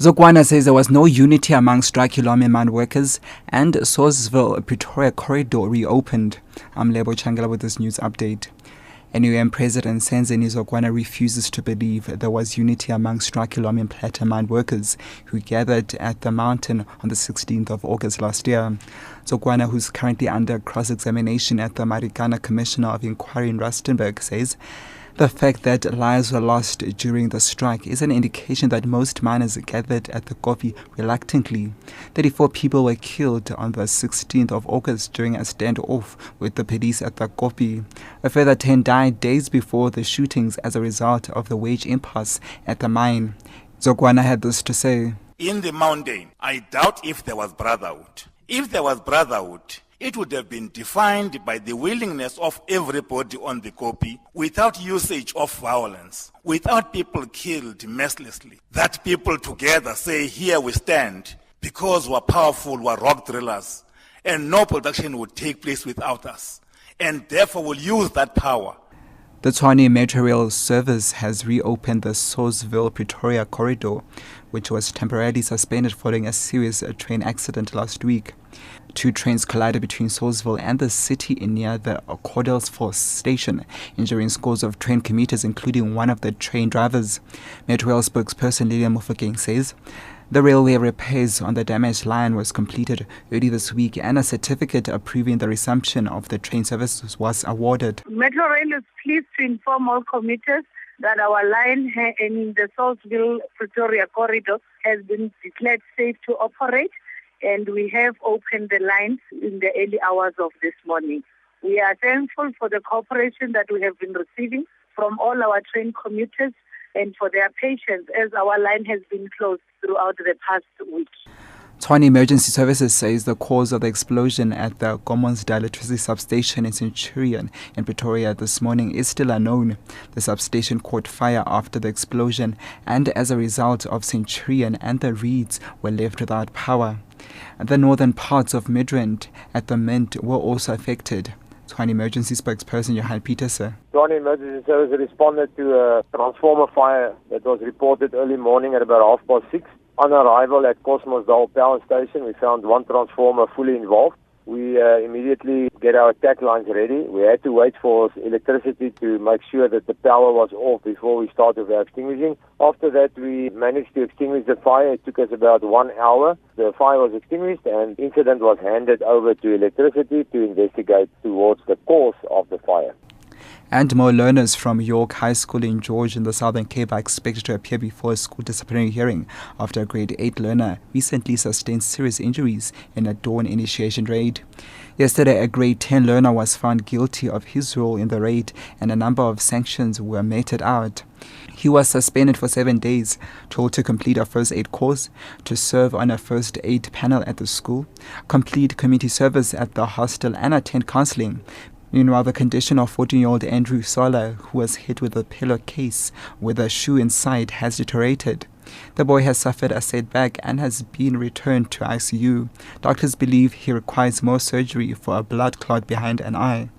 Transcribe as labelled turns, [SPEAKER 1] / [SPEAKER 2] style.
[SPEAKER 1] Zokwana says there was no unity among Strike11am mine workers and Salisbury-Pretoria corridor reopened. I'm Lebo Changela with this news update. NUM President Senzeni Zokwana refuses to believe there was unity among Strike11am platinum mine workers who gathered at the mountain on the 16th of August last year. Zokwana, who's currently under cross-examination at the Marikana Commissioner of Inquiry in Rustenburg, says the fact that lives were lost during the strike is an indication that most miners gathered at the Kofi reluctantly. 34 people were killed on the 16th of August during a standoff with the police at the Kofi. A further 10 died days before the shootings as a result of the wage impasse at the mine. Zokwana had this to say.
[SPEAKER 2] In the mountain, I doubt if there was brotherhood. If there was brotherhood, it would have been defined by the willingness of everybody on the copy without usage of violence, without people killed mercilessly. That people together say, here we stand, because we're powerful, we're rock drillers, and no production would take place without us. And therefore we'll use that power.
[SPEAKER 1] The Tshwane Metro Rail service has reopened the Salisbury-Pretoria corridor, which was temporarily suspended following a serious train accident last week. 2 trains collided between Salisbury and the city near the Cordelsforth station, injuring scores of train commuters, including one of the train drivers. Metro Rail spokesperson Lilian Mofokeng says the railway repairs on the damaged line was completed early this week and a certificate approving the resumption of the train service was awarded.
[SPEAKER 3] Metro Rail is pleased to inform all commuters that our line in the Salisbury-Pretoria corridor has been declared safe to operate, and we have opened the lines in the early hours of this morning. We are thankful for the cooperation that we have been receiving from all our train commuters and for their patience as our line has been closed throughout the past week.
[SPEAKER 1] Tshwane Emergency Services says the cause of the explosion at the Gomonsda electricity substation in Centurion in Pretoria this morning is still unknown. The substation caught fire after the explosion, and as a result of Centurion and the Reeds were left without power. The northern parts of Midrand at the Mint were also affected. Tshwane Emergency spokesperson Johan Petersen.
[SPEAKER 4] Tshwane Emergency Service responded to a transformer fire that was reported early morning at about 6:30. On arrival at Cosmosdal Power Station, we found one transformer fully involved. We immediately get our attack lines ready. We had to wait for electricity to make sure that the power was off before we started with extinguishing. After that, we managed to extinguish the fire. It took us about 1 hour. The fire was extinguished and the incident was handed over to electricity to investigate towards the cause of the fire.
[SPEAKER 1] And more learners from York High School in George in the Southern Cape are expected to appear before a school disciplinary hearing after a grade 8 learner recently sustained serious injuries in a dawn initiation raid. Yesterday, a grade 10 learner was found guilty of his role in the raid and a number of sanctions were meted out. He was suspended for 7 days, told to complete a first aid course, to serve on a first aid panel at the school, complete community service at the hostel and attend counseling. Meanwhile, the condition of 14-year-old Andrew Sola, who was hit with a pillowcase with a shoe inside, has deteriorated. The boy has suffered a setback and has been returned to ICU. Doctors believe he requires more surgery for a blood clot behind an eye.